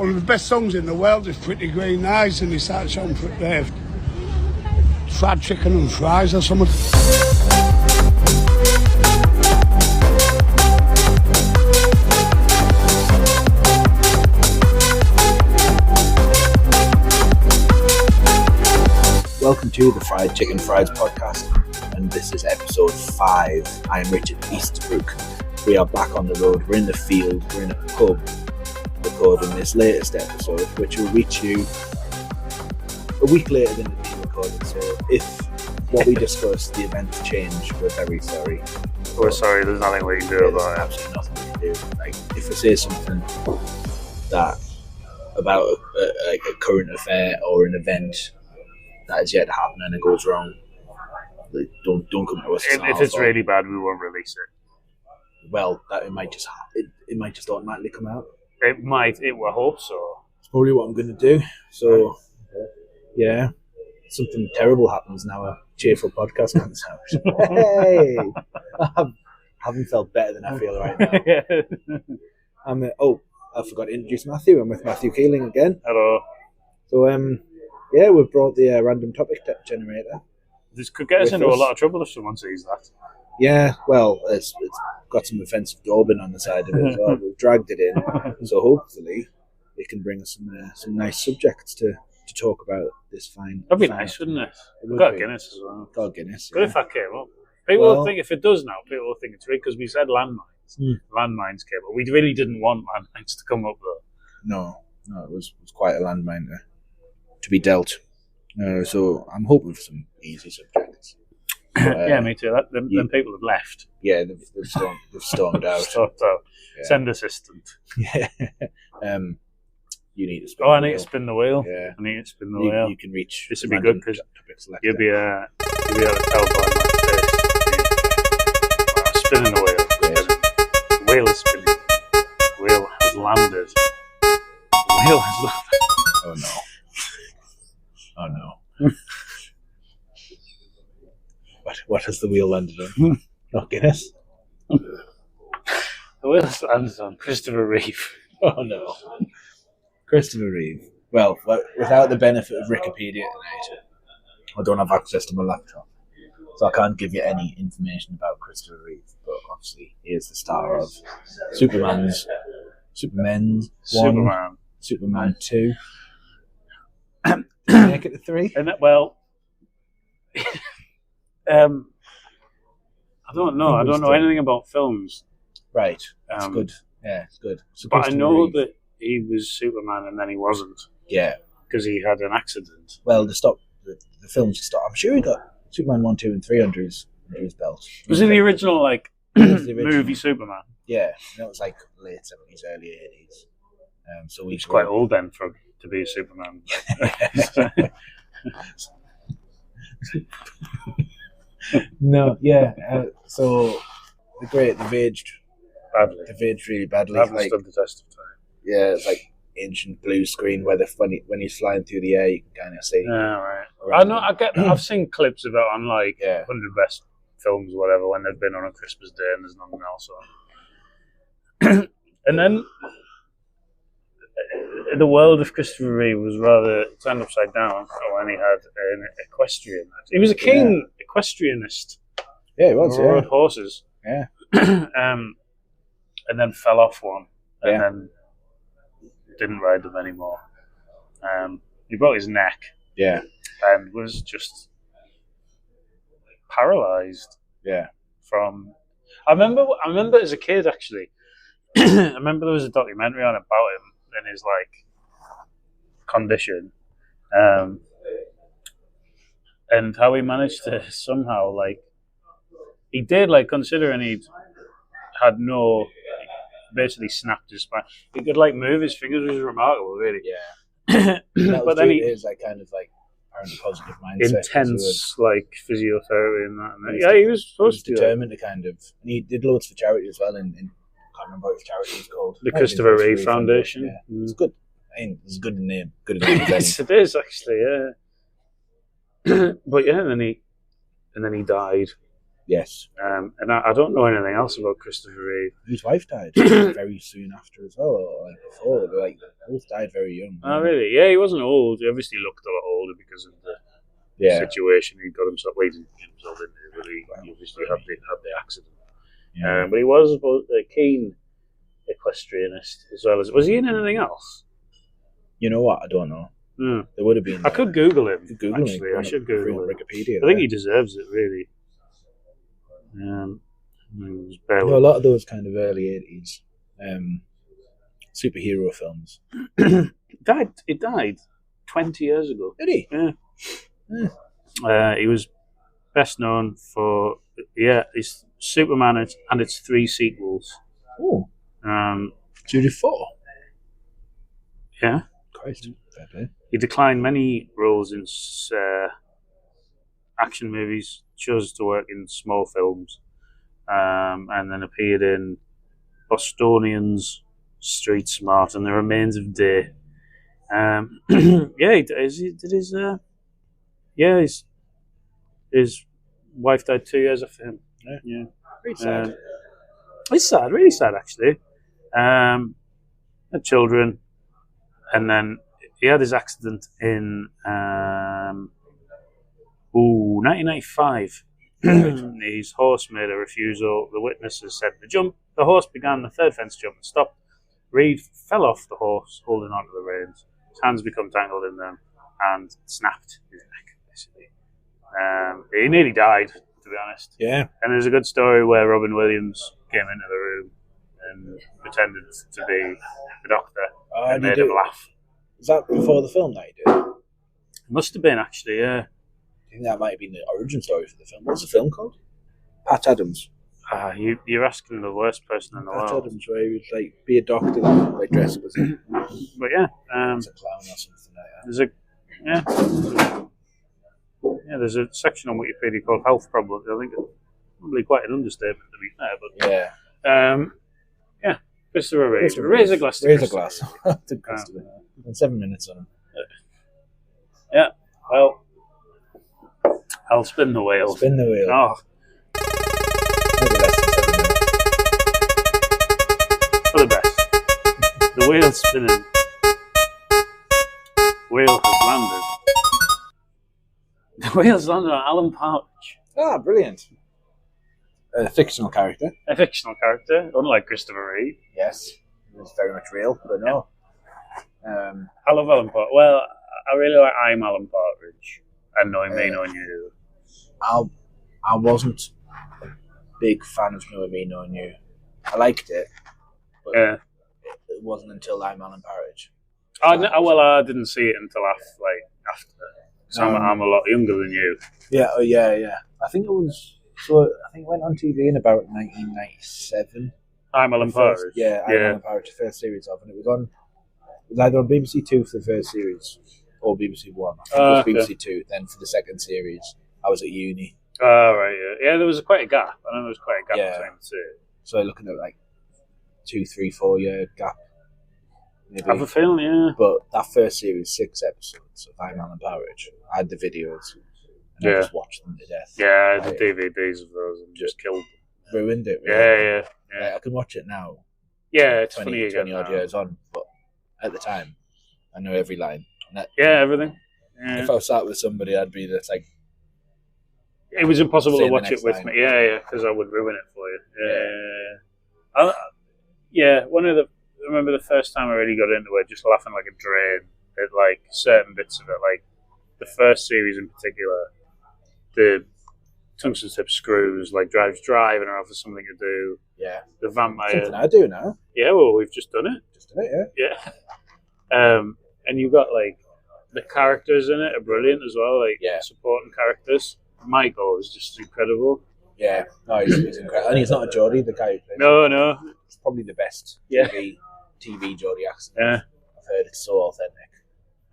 one of the best songs in the world is Pretty Green Eyes, and he started showing fried chicken and fries or something. Welcome to the Fried Chicken Fries podcast, and this is episode 5. I am Richard Eastbrook. We are back on the road, we're in the field, we're in a pub recording this latest episode, which will reach you a week later than it's been recorded. So if what we discussed, the events change, we're very sorry. We're sorry, there's nothing we can do about it. Absolutely nothing we can do. Like, if I say something that about a current affair or an event that is yet to happen and it goes wrong, like, don't come to us. If it's really bad, we won't release it. Well, that it might just automatically come out. It might. It will hope so. It's probably what I'm going to do. So, yeah, something terrible happens now. A cheerful podcast comes out. Hey, I haven't felt better than I feel right now. I forgot to introduce Matthew. I'm with Matthew Keeling again. Hello. So, yeah, we've brought the random topic generator. This could get us into a lot of trouble if someone sees that. Yeah, well, it's got some offensive daubing on the side of it as well. We've dragged it in, so hopefully it can bring us some nice subjects to talk about this fine. That'd be nice, wouldn't it? We've got Guinness as well. Got Guinness. Good if that came up. People will think, if it does now, people will think it's rigged because we said landmines. Landmines came up. We really didn't want landmines to come up though. No, it was quite a landmine to be dealt. So I'm hoping for some easy subjects. Yeah, me too. Them people have left. Yeah, they've stormed out. Stormed out. Yeah. Send assistant. Yeah. You need to spin. I need to spin the wheel. Yeah. I need to spin the wheel. You can reach. This would be good because you'll be able to tell by my face. I'm spinning the wheel. Yeah. The wheel is spinning. The wheel has landed. The wheel has landed. Oh no. What has the wheel landed on? Not Guinness. The wheel has landed on Christopher Reeve. Oh no. Christopher Reeve. Well, without the benefit of Wikipedia tonight, I don't have access to my laptop, so I can't give you any information about Christopher Reeve. But obviously, he is the star of Superman 1, Superman 2. Make it to 3. And I don't know. I don't know anything about films. Right. It's good. Yeah, it's good. But I know that he was Superman and then he wasn't. Yeah. Because he had an accident. Well, the films stopped. I'm sure he got Superman 1, 2, and 3 under his belt. Was he the original, movie Superman? Yeah. That was like late 70s, early 80s. So he's quite old then to be a Superman. No, yeah. So they've aged badly. They've aged really badly. They haven't stood the test of time. Yeah, it's like ancient blue screen where when he's flying through the air, you can kind of see. Yeah, right. I know. I've seen clips of it on 100 best films or whatever when they've been on a Christmas day and there's nothing else on. And then the world of Christopher Reeve was rather turned upside down when he had an equestrian. He was a keen equestrianist. Yeah, he was. He rode horses. Yeah. And then fell off one, and then didn't ride them anymore. He broke his neck. Yeah. And was just paralysed. Yeah. I remember as a kid actually. I remember there was a documentary on about him and his condition, and how he managed to somehow he did considering he'd had basically snapped his spine. He could move his fingers, which was remarkable, really. Yeah. But then he is apparently positive mindset. Intense physiotherapy and that. And he was supposed to determined to and he did loads for charity as well. I can't remember what his charity was called. The Christopher Reeve Foundation. Yeah. It's good. It's a good name. Good name. Yes, it is actually. Yeah. But yeah, and then he died. Yes. And I don't know anything else about Christopher Reeve. His wife died very soon after as well, or like before. They like both died very young. Oh, really? Yeah, he wasn't old. He obviously looked a lot older because of the situation he got himself. Well, he didn't get himself into, but he obviously had the accident. Yeah. But he was a keen equestrianist as well as. Was he in anything else? You know what? I don't know. Mm. There would have been. I could Google him. Google actually, him. I should Google him. Wikipedia. I think he deserves it, really. A lot of those kind of early 80s superhero films. He died 20 years ago. Did he? Yeah. He was best known for his Superman and its 3 sequels. Oh. So you did 4? Yeah. Christ. Fair play. He declined many roles in action movies, chose to work in small films, and then appeared in Bostonians, Street Smart, and The Remains of Day. His wife died 2 years after him. Yeah. Very sad. It's sad, really sad, actually. Had children, and then he had his accident in 1995. His horse made a refusal. The witnesses said the horse began the third fence jump and stopped. Reeve fell off the horse, holding onto the reins. His hands became tangled in them and snapped his neck, basically. He nearly died, to be honest. Yeah. And there's a good story where Robin Williams came into the room and pretended to be the doctor and made him laugh. Was that before the film that he did? It must have been, actually, yeah. I think that might have been the origin story for the film. What's the film called? Pat Adams. You're asking the worst person in the world. Pat Adams, where he would like be a doctor, like dress up as a, but yeah, as a clown or something like that. There's a section on Wikipedia called health problems. I think it's probably quite an understatement to be fair, but Christopher Reeve. Raise a glass. Raise a glass. To Christopher. And 7 minutes on him. Yeah. Well, I'll spin the wheel. Spin the wheel. Oh. Maybe less than 7 minutes. For the best. The wheel's spinning. Wheel has landed. The wheel's landed on Alan Partridge. Ah, brilliant. A fictional character. A fictional character, unlike Christopher Reeve. Yes. It's very much real, but no. I love Alan Partridge. Well, I really like I'm Alan Partridge and Knowing Me, Knowing You. I wasn't a big fan of Knowing Me, Knowing You. I liked it, but it wasn't until I'm Alan Partridge. I didn't see it until after. So I'm a lot younger than you. Yeah, I think it was. So I think it went on TV in about 1997. I'm Alan Partridge. I'm Alan Partridge, the first series of, and it was either on BBC Two for the first series or BBC One. I think it was BBC Two. Then for the second series, I was at uni. Oh right, yeah. There was quite a gap. I know there was quite a gap between the two. So looking at like 2, 3, 4 year gap. Maybe. I have a feeling, yeah. But that first series, 6 episodes of I'm Alan Partridge. I had the videos. And I just watched them to death. Yeah, I had the DVDs of those and just killed them. Ruined it, really. Yeah. I can watch it now. Yeah, it's 20 odd years on, but at the time, I know every line. Everything. Yeah. If I was sat with somebody, I'd be that's like. It was impossible to watch it with me. Yeah, because I would ruin it for you. Yeah. I remember the first time I really got into it, just laughing like a drain at like certain bits of it, like the first series in particular. The tungsten tip screws, like drives driving her off for something to do. Yeah. The vampire. Something I do now. Yeah, well, we've just done it. Yeah. And you've got like the characters in it are brilliant as well, like supporting characters. Michael is just incredible. Yeah, no, he's incredible. And he's not a Geordie, the guy who plays No. It's probably the best TV Geordie accent. Yeah. I've heard it's so authentic.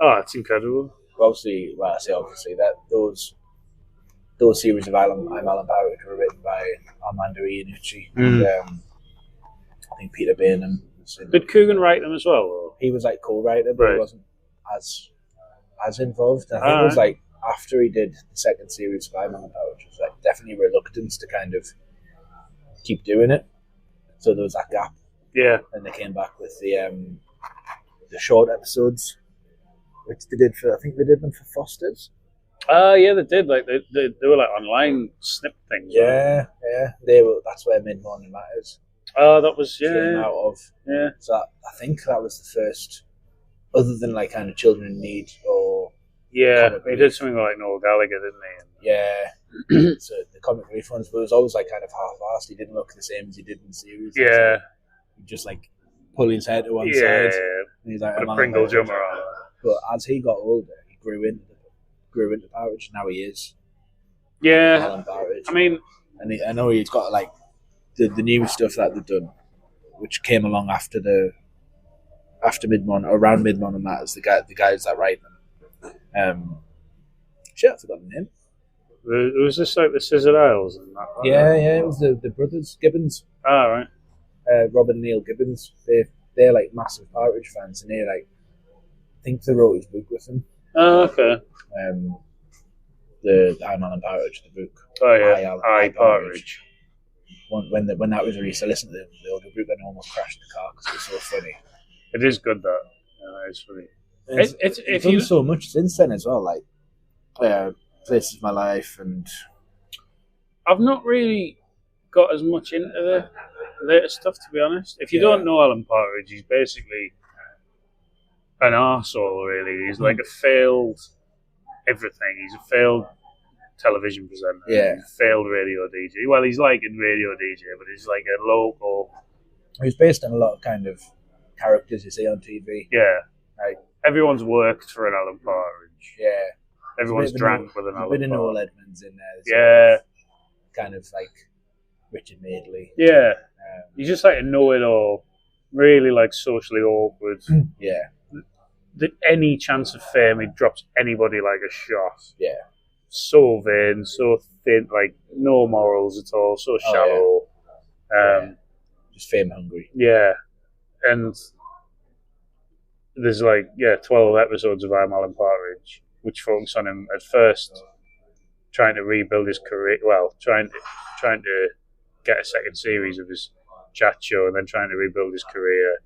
Oh, it's incredible. Obviously, that those series of I'm Alan Partridge were written by Armando Iannucci and I think Peter Bainham. Did Coogan write them as well? Or? He was like co-writer, but he wasn't as involved. I think it was like after he did the second series of I'm Alan Partridge, it was like definitely reluctance to kind of keep doing it. So there was that gap. Yeah. And they came back with the short episodes, which they did for, I think they did them for Foster's. Yeah, they did. Like they were like online snip things. Yeah, yeah. They were. That's where Mid Morning Matters that was came out of. Yeah. So I think that was the first, other than like kind of Children in Need or he did something like Noel Gallagher, didn't he? Yeah. So the comic relief ones, but it was always like kind of half-assed. He didn't look the same as he did in the series. Yeah. He'd just like pull his head to one side. And he's like, put a Pringle jumper on. But as he got older, he grew into Partridge. Now he is. Yeah. Alan Partridge. I mean, and I know he's got like the new stuff that they've done, which came along after around Mid-Morning Matters. The guys that write them. Shit, I forgot the name. It was just like the Scissor Isles and that. Yeah, it was the brothers Gibbons. Right. Rob and Neil Gibbons. They're like massive Partridge fans, and I think they wrote his book with him. Oh, okay. The I'm Alan Partridge, the book. Oh yeah, I Partridge. When that was released, I listened to the audio book and I almost crashed the car because it was so funny. It is good, that. It's funny. It's done so much since then as well, like Places of My Life, and I've not really got as much into the later stuff, to be honest. If you don't know Alan Partridge, he's basically an arsehole, really. He's like a failed everything. He's a failed television presenter. Yeah. He's a failed radio DJ. Well, he's like a radio DJ, but he's like a local. He's based on a lot of kind of characters you see on TV. Yeah. Like, everyone's worked for an Alan Partridge. Yeah. Everyone's drank with an Alan Partridge. There's a bit of Noel Edmonds in there. Yeah. Kind of like Richard Madeley. Yeah. He's just like a know-it-all. Really like socially awkward. Yeah. Any chance of fame, he drops anybody like a shot. Yeah. So vain, so thin, like no morals at all, so shallow. Just fame hungry. Yeah. And there's 12 episodes of I'm Alan Partridge, which focus on him at first trying to rebuild his career, trying to get a second series of his chat show, and then trying to rebuild his career,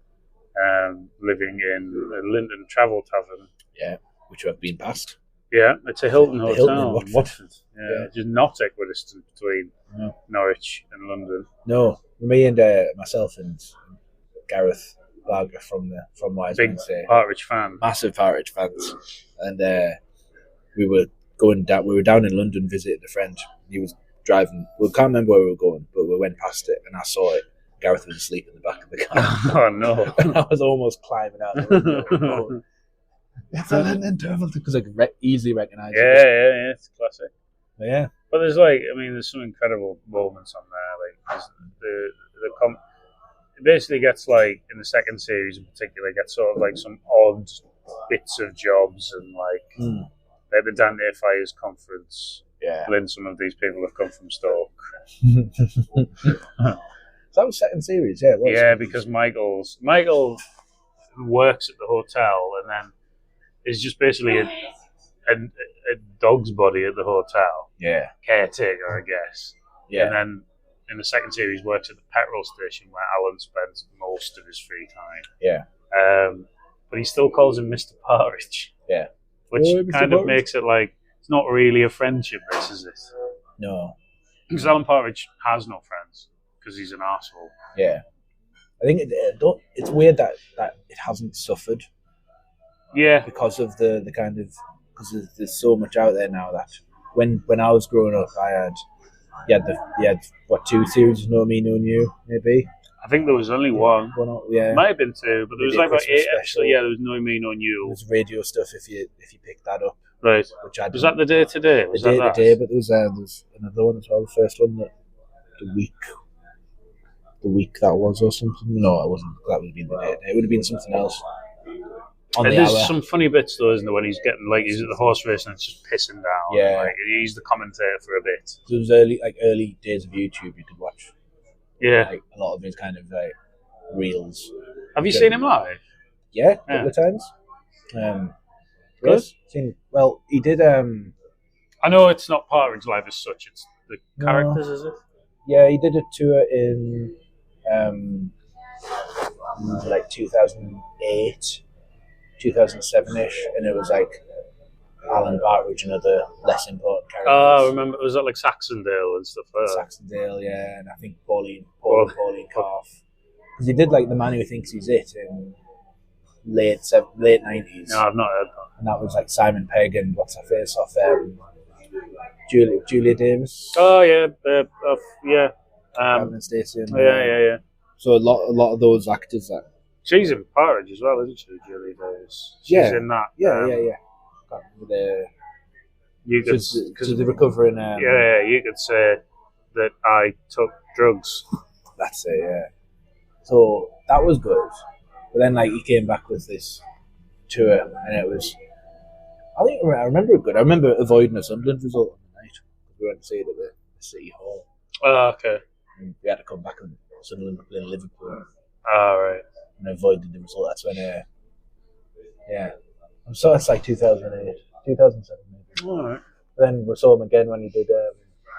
living in a Linden Travel Tavern. Yeah, which I've been past. Yeah, it's a Hilton hotel Hilton in Watford. Yeah, just not equidistant between Norwich and London. No, me and myself and Gareth Barger from Wise Big Partridge fan, massive Partridge fans, and we were down in London visiting a friend. He was driving. We can't remember where we were going, but we went past it, and I saw it. Gareth was asleep in the back of the car. Oh no! And I was almost climbing out the window. It's a Linden Travel because I could easily recognise it. Yeah, it's classic. Yeah, but there's some incredible moments on there. Like it basically gets like in the second series in particular, it gets sort of like some odd bits of jobs and like the Dante Fires conference. Yeah, Lynn, some of these people have come from Stoke. That was second series, yeah. It was. Yeah, because Michael works at the hotel and then is just basically a dog's body at the hotel. Yeah. Caretaker, I guess. Yeah. And then in the second series works at the petrol station where Alan spends most of his free time. Yeah. But he still calls him Mr. Partridge. Yeah. Which kind of makes it like it's not really a friendship, is it? No. Because Alan Partridge has no friends. Because he's an arsehole. Yeah. I think it's weird that it hasn't suffered. Yeah. Because of the kind of... Because there's so much out there now that... When I was growing up, you had 2 series of No Me, No You, maybe? I think there was only one. Yeah. Might have been 2, but there was like about 8 episodes. Yeah, there was No Me, No You. There was radio stuff if you picked that up. Right. Was that the day today? The day, but there was another one as well. The first one, the week that was or something. No, it wasn't. That would have been the day. It would have been something else. There's some funny bits though, isn't there? When he's at the horse race and it's just pissing down. Yeah. Like, he's the commentator for a bit. So it was early days of YouTube. You could watch. Yeah. Like a lot of his kind of reels. Have you seen him live? Yeah, a couple of times. Good. Yes, he did. I know it's not Partridge live as such. It's the characters, is it? Yeah, he did a tour in like 2008, 2007-ish, and it was like Alan Partridge and other less important characters. Oh, I remember. Was that like Saxondale and stuff like that? Saxondale, yeah, and I think Pauline Calf. Because he did like The Man Who Thinks He's It in late 90s. No, I've not heard that. And that was like Simon Pegg and what's her face off Julia Davis. Oh yeah, yeah. Gavin Stacey. And, yeah. So a lot of those actors that. She's in Partridge as well, isn't she, Julie Davis? She's in that. Yeah. You could, because they're recovering. You could say that I took drugs. That's it, yeah. So that was good. But then, like, he came back with this tour, and it was. I remember it good. I remember avoiding a Sunderland result on the night. We went to see it at the City Hall. Oh, okay. And we had to come back and Sunderland were playing Liverpool. Oh, right. And avoided the result. That's when, I'm sorry, it's like 2008, 2007 maybe. All right. Then we saw him again when he did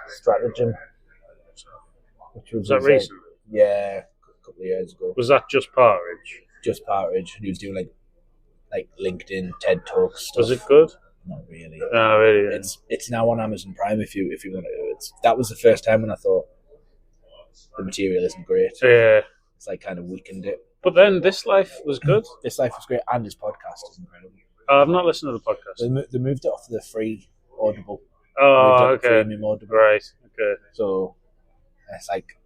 Stratagem. Which was that recent? Yeah, a couple of years ago. Was that just Partridge? Just Partridge. He was doing like LinkedIn, TED Talks stuff. Was it good? Not really. No, really. Yeah. It's now on Amazon Prime if you want to. That was the first time when I thought the material isn't great. Yeah. It's like kind of weakened it. But then This Life was good. This Life was great, and his podcast is incredible. I've not listened to the podcast. They moved it off the free Audible. Oh, okay. Premium Audible. Right. Okay. So it's like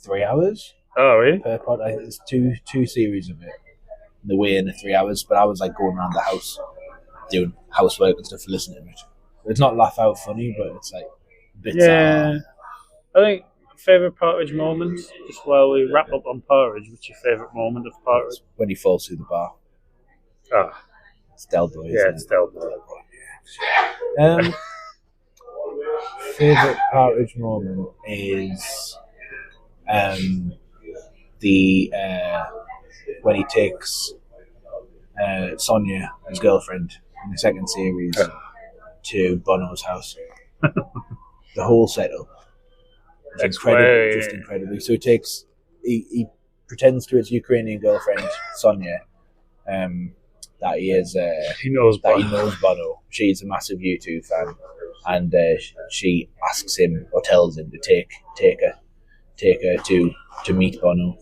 3 hours. Oh, really? Per pod. There's two series of it. The way in the 3 hours, but I was like going around the house doing housework and stuff and listening to it. It's not laugh out funny, but it's like bits. Yeah. I think favourite Partridge moment, just while we wrap up on Partridge, what's your favourite moment of Partridge? When he falls through the bar. Oh. It's Del Boy. Yeah, it's Del Boy. Favourite Partridge moment is when he takes Sonia, his girlfriend, in the second series to Bono's house. The whole setup. It's incredible, just incredibly. So he pretends to his Ukrainian girlfriend Sonia that he knows Bono. She's a massive U2 fan, and she asks him or tells him to take her to meet Bono.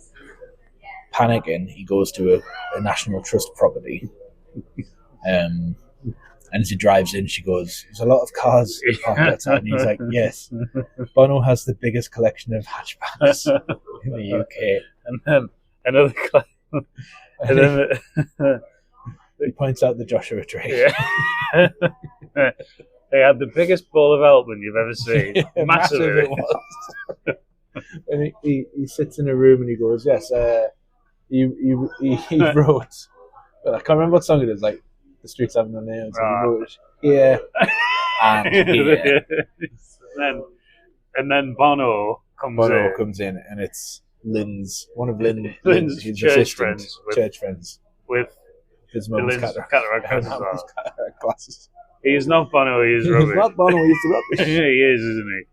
Panicking, he goes to a National Trust property, and as he drives in, she goes, "There's a lot of cars parked outside," and he's like, "Yes, Bono has the biggest collection of hatchbacks in the UK." And then another, and then he points out the Joshua Tree. Yeah. They had the biggest bowl of Elton you've ever seen. Yeah, massive it was. And he sits in a room and he goes, "Yes, he wrote." I can't remember what song it is. Like The Streets Have No Names. He wrote here and here. And then Bono comes in, and it's one of Lynn's church friends with his mum's cataract glasses. He is not Bono. He is rubbish. He's not Bono. He's the rubbish. He is, isn't he?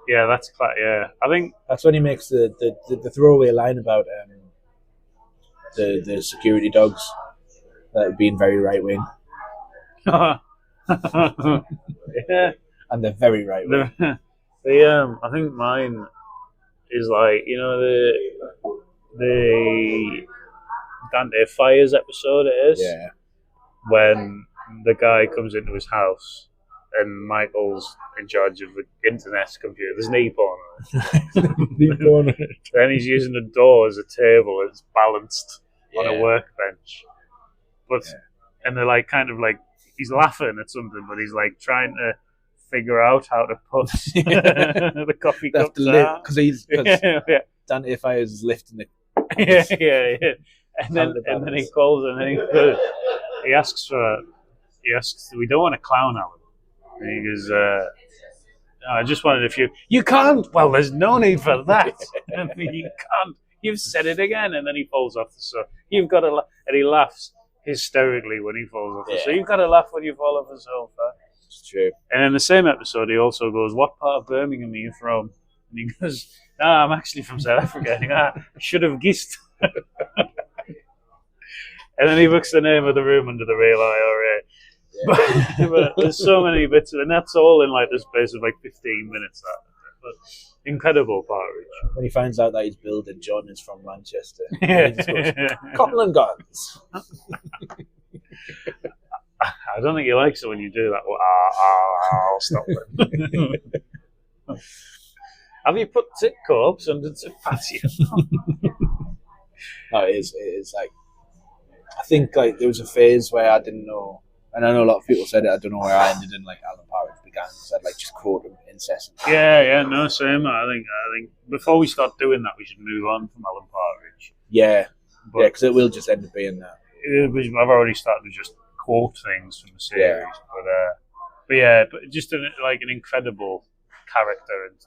Yeah, that's yeah. I think that's when he makes the throwaway line about the security dogs being very right wing. Yeah, and they're very right wing. I think mine is like the Dante Fires episode. It is when the guy comes into his house. And Michael's in charge of the internet computer. There's knee porn on it. And he's using the door as a table. It's balanced on a workbench. And they're like kind of like he's laughing at something, but he's like trying to figure out how to put the coffee cup down. Because Dante Fires is lifting the yeah. And then he calls and then he asks, we don't want a clown, Alan. And he goes, I just wondered if you can't. Well, there's no need for that. And you can't. You've said it again. And then he falls off the sofa. You've got to laugh. And he laughs hysterically when he falls off the sofa. You've got to laugh when you fall off the sofa. It's true. And in the same episode, he also goes, "What part of Birmingham are you from?" And he goes, "Ah, I'm actually from South Africa." And he goes, I should have guessed. And then he books the name of the room under the real IRA. Yeah. But there's so many bits, and that's all in like the space of like 15 minutes. But incredible Partridge. When he finds out that his builder John is from Manchester, he just goes, "Cotton and guns." I don't think he likes it when you do that. I'll stop it. Have you put tit corpse under the patio? No, it is like, I think like there was a phase where I didn't know, and I know a lot of people said it. I don't know where I ended in like Alan Partridge began, because I'd like just quote him incessantly. Yeah, no, same. I think before we start doing that, we should move on from Alan Partridge. Yeah, because it will just end up being that. I've already started to just quote things from the series, but just an incredible character, and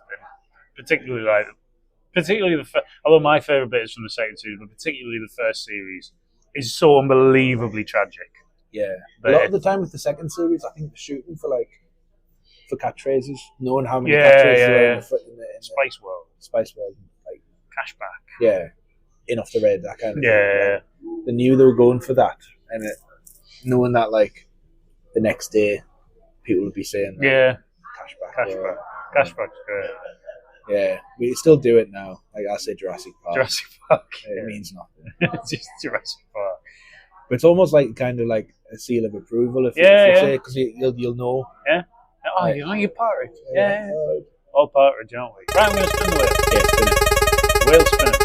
particularly although my favourite bit is from the second series, but particularly the first series is so unbelievably tragic. Yeah, a lot of the time with the second series, I think they're shooting for catchphrases, knowing how many catchphrases are in the Spice World, like Cashback. Yeah, In Off the Red, that kind of thing. Yeah. They knew they were going for that, and knowing that like the next day people would be saying Cashback. Cashback's great. Yeah, we still do it now. Like I say, Jurassic Park. It means nothing. It's just Jurassic Park. But it's almost like kind of like a seal of approval if you say, because you'll know. Yeah. Oh, you're Partridge. Yeah. All Partridge, aren't we? Right, I'm going to spin the wheel. Yeah, spin it. Wheel spinning.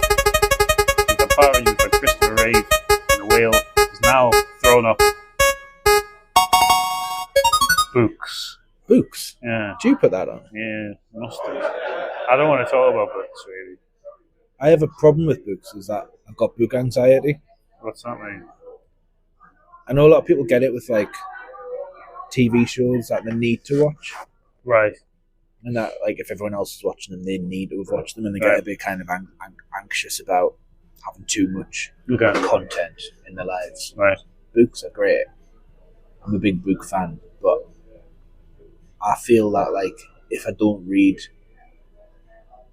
We've got Partridge, we've got Christopher Reeve, and the wheel is now thrown up. Books. Yeah. Did you put that on? Yeah, must have. I don't want to talk about books, really. I have a problem with books, is that I've got book anxiety. What's that mean? I know a lot of people get it with like TV shows that they need to watch. Right. And that like if everyone else is watching them, they need to have watched them, and they get a bit kind of anxious about having too much content in their lives. Right. Books are great. I'm a big book fan, but I feel that like if I don't read,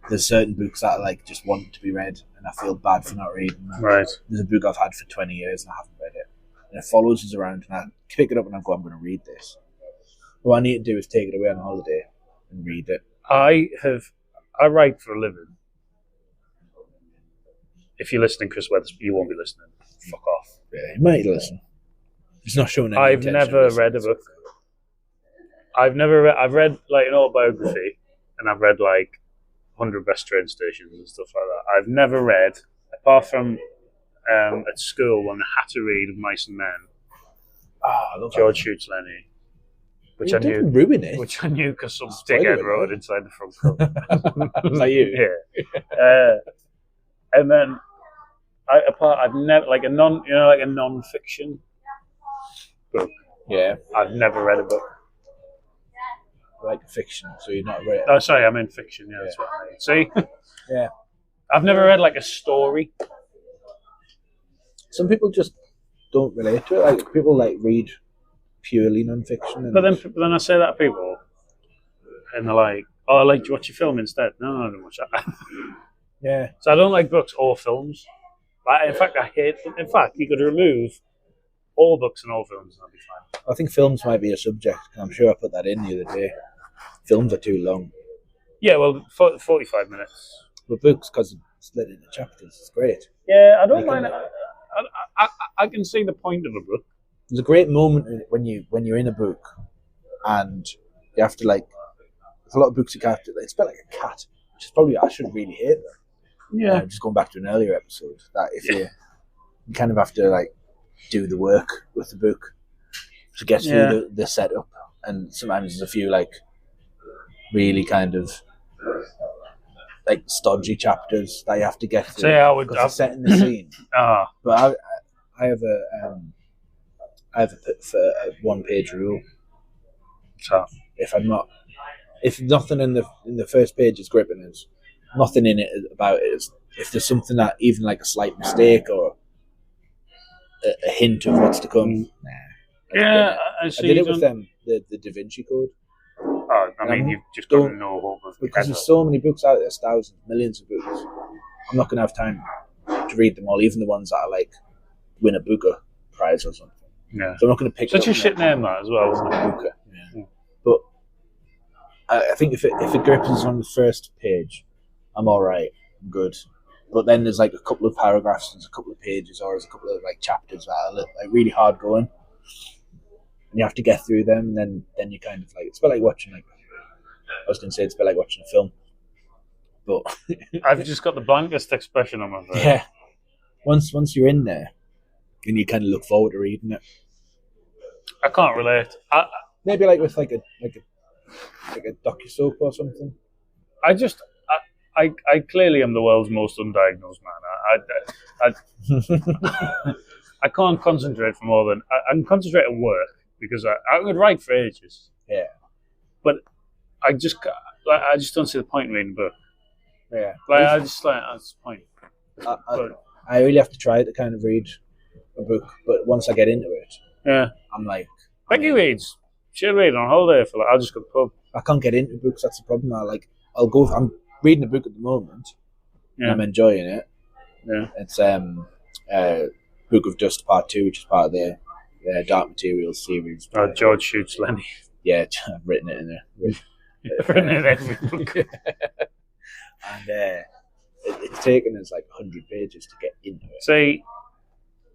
there's certain books that I like just want to be read, and I feel bad for not reading them. Right. There's a book I've had for 20 years and I haven't read it, and it follows us around, and I pick it up and I go, I'm going to read this. What I need to do is take it away on holiday and read it. I write for a living. If you're listening, Chris Weathers, you won't be listening. Fuck off. Yeah, you might listen. It's not showing any I've intention never read a book. I've read like an autobiography, and I've read like 100 Best Train Stations and stuff like that. I've never read, apart from at school when I had to read of Mice and Men. I love George Shoots Lenny. Which I knew. Ruin it. Which I knew because some dickhead wrote it inside the front cover. Was that you? Yeah. And then I've never like a non-fiction book. Yeah. I've never read a book. Like fiction, so you're not read it. Oh, sorry, I meant fiction. Yeah, that's what I mean. See? Yeah. I've never read like a story. Some people just don't relate to it. Like people like read purely non-fiction. But then I say that to people, and they're like, "Oh, I like to watch your film instead." No, I don't watch that. Yeah. So I don't like books or films. In fact, I hate them. In fact, you could remove all books and all films, and that'd be fine. I think films might be a subject. I'm sure I put that in the other day. Films are too long. Yeah, well, 45 minutes. But books, because it's split into chapters, it's great. Yeah, I don't mind. I can see the point of a book. There's a great moment when you're in a book, and you have to like. There's a lot of books you have to. It's a bit like a cat, which is probably I should really hate them. Yeah. Just going back to an earlier episode, that if you kind of have to like do the work with the book to get through the setup, and sometimes there's a few like really kind of like stodgy chapters that you have to get through. So yeah, because it's set in the scene. But I have a one-page rule. So if nothing in the first page is gripping us, nothing in it about it is. If there's something that even like a slight mistake or a hint of what's to come, yeah, I did it with them. the Da Vinci Code. Oh, I mean, you've just got no hope of because there's so many books out there, there's thousands, millions of books. I'm not going to have time to read them all, even the ones that are like win a Booker Prize or something. Yeah. So I'm not going to pick such a shit name that as well, isn't it? Booker. Yeah. But I think if it grips us on the first page, I'm all right, I'm good. But then there's like a couple of paragraphs, there's a couple of pages, or there's a couple of like chapters that are like really hard going, and you have to get through them. And then you kind of like, it's a bit like watching it's a bit like watching a film. But I've just got the blankest expression on my face. Yeah. Once you're in there, and you kind of look forward to reading it. I can't relate. Maybe like with like a docu-soap or something. I clearly am the world's most undiagnosed man. I can't concentrate for more than I can concentrate at work because I could write for ages. Yeah, but I just don't see the point in reading a book. Yeah, that's the point. I really have to try to kind of read a book, but once I get into it, yeah, I'm like Becky reads. She'll read on holiday for I'll just go to the pub. I can't get into books. That's the problem. I'm reading a book at the moment. Yeah. And I'm enjoying it. Yeah, it's Book of Dust Part 2, which is part of the Dark Materials series. George shoots Lenny. Yeah, I've written it in there. I've written it in every book. And it's taken us like 100 pages to get into it. See,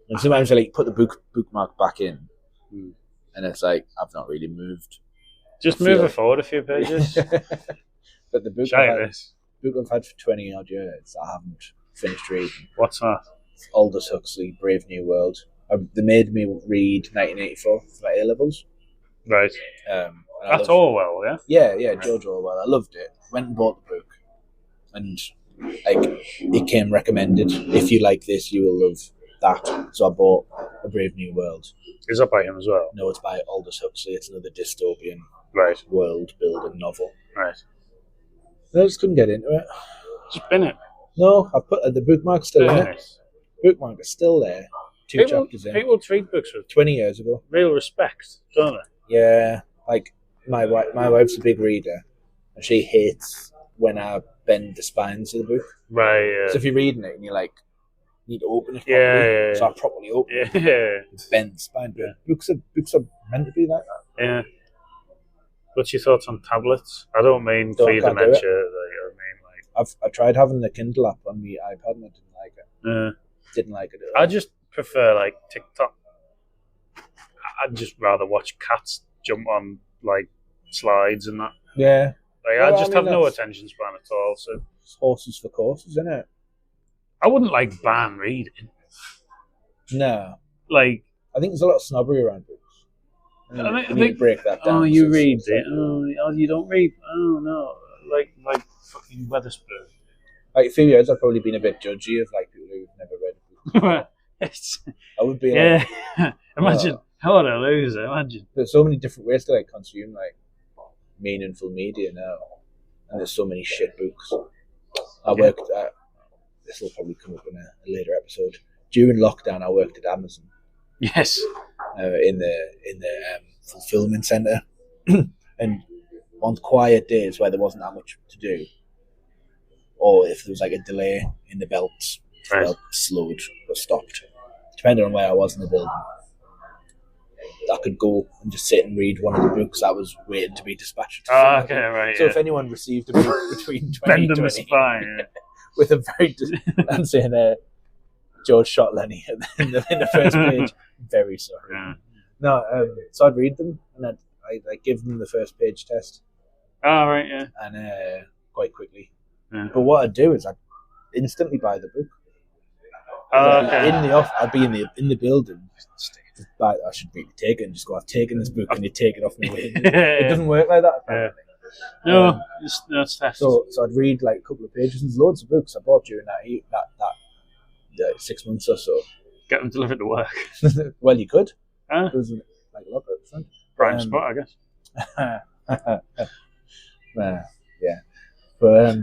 and sometimes I like put the bookmark back in, and it's like I've not really moved. Just move it forward a few pages. But the book I've had for 20 odd years, I haven't finished reading. What's that? Aldous Huxley, Brave New World. They made me read 1984 for my A-levels. Right. That's Orwell, yeah? Yeah, George Orwell. I loved it. Went and bought the book. And it came recommended. If you like this, you will love that. So I bought A Brave New World. Is that by him as well? No, it's by Aldous Huxley. It's another dystopian world-building novel. Right. I just couldn't get into it. Just bin it. No, I've put the bookmark still in it. Bookmark is still there. Chapters in. People treat books with 20 years ago. Real respect, don't they? Yeah, like my wife's a big reader, and she hates when I bend the spines of the book. Right. Yeah. So if you're reading it and you're like, you need to open it properly. Yeah. So I properly open it. Yeah. Bend the spine. But books are meant to be like that. Yeah. What's your thoughts on tablets? I don't mean for your dementia. I tried having the Kindle app on my iPad and I didn't like it. Yeah. Didn't like it at all. I just prefer like TikTok. I'd just rather watch cats jump on like slides and that. Yeah. I have no attention span at all. So it's horses for courses, isn't it? I wouldn't like ban reading. No. Like I think there's a lot of snobbery around books. You need to break that down. Oh, you read it. Oh, you don't read. Oh no, like fucking Weatherspoon. Like a few years, I've probably been a bit judgy of like people who've never read a book. I would be like, imagine what a loser. Imagine there's so many different ways to like consume like meaningful media now, and there's so many shit books. I worked at. This will probably come up in a later episode. During lockdown, I worked at Amazon. Yes. In the fulfillment center, and on quiet days where there wasn't that much to do, or if there was like a delay in the belts, slowed or stopped, depending on where I was in the building, I could go and just sit and read one of the books that was waiting to be dispatched. Okay, right. So if anyone received a book between 2020 with a very I'm saying George shot Lenny in the first page. Very sorry. Yeah. No, so I'd read them and I'd give them the first page test. Oh, right, yeah. And quite quickly. Yeah. But what I'd do is I'd instantly buy the book. I'd be in the building. I should really take it and just go, I've taken this book and you take it off me. It doesn't work like that. Apparently. No, it's theft. So I'd read like a couple of pages. There's loads of books I bought during that 6 months or so. Get them delivered to work. Well, you could. Huh? It was like a lot of fun. Prime spot, I guess. Yeah, but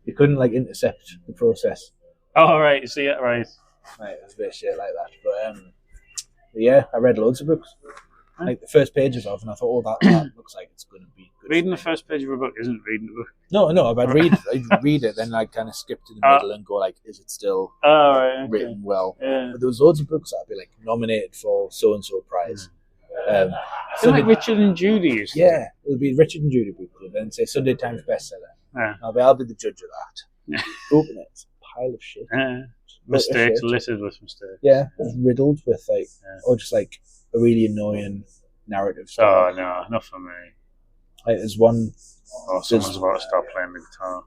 you couldn't like intercept the process. Oh, right, you see it, right. Right, it was a bit of shit like that. But yeah, I read loads of books. like the first pages of, and I thought, that looks like it's going to be good. Reading the first page of a book isn't reading a book. No, but I'd read it, then I'd kind of skip to the middle and go like, is it still written well? Yeah. But there was loads of books that I'd be like nominated for so and so prize. So like Richard and Judy. Yeah, it would be Richard and Judy book club, and say Sunday Times bestseller. Yeah. I'll be the judge of that. Open it, it's a pile of shit. Mistakes, littered with mistakes. Yeah, it's riddled with or just like a really annoying narrative style. Oh no, not for me. Like there's one. Oh, someone's about to start playing the guitar.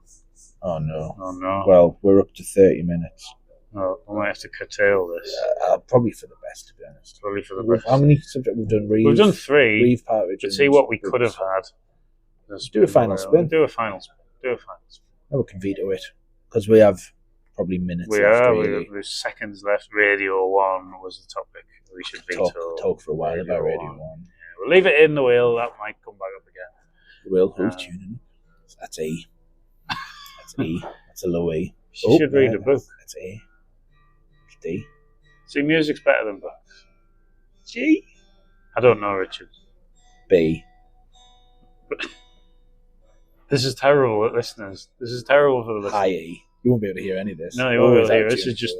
Oh no. Oh no. Well, we're up to 30 minutes. Oh, I might have to curtail this. Probably for the best, to be honest. Probably for the best. How many subjects we've done? We've done 3. Reeve, Partridge. To see what we could have had. Do a final spin. Do a final spin. We can veto it because we have probably minutes left. There's seconds left. Radio 1 was the topic. We should veto. Talk for a while about Radio 1. Yeah, we'll leave it in the wheel. That might come back up again. It will. Who's tuning? That's E. That's E. That's a low E. You should read a book. That's E. D. See, music's better than books. G. I don't know, Richard. B. This is terrible, listeners. This is terrible for the listeners. High E. You won't be able to hear any of this. No, you won't be able to hear. This is just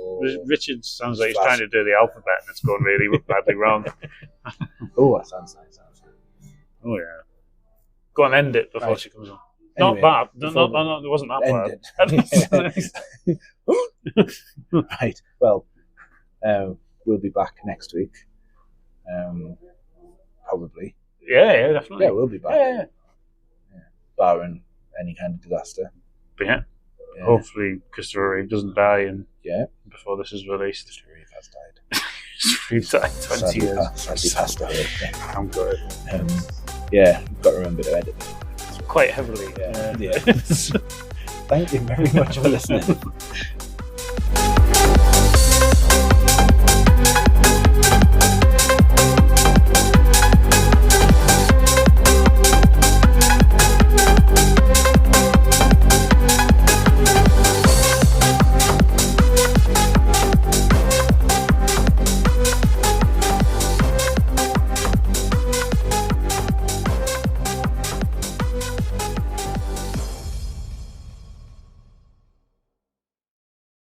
Richard sounds like he's trying to do the alphabet and it's going really badly wrong. Oh, that sounds nice. Oh yeah. Go on, end it before she comes on. Anyway, not bad. No, it wasn't that bad. Right. Well, we'll be back next week. Probably. Yeah, definitely. Yeah, we'll be back. Yeah. Barring any kind of disaster. But yeah. Hopefully Christopher Reeve doesn't die before this is released. Christopher Reeve has died. Reeve died 20 years. Sadly passed away. I'm good. You've got to remember to edit it. Quite heavily. Yeah. Thank you very much for listening.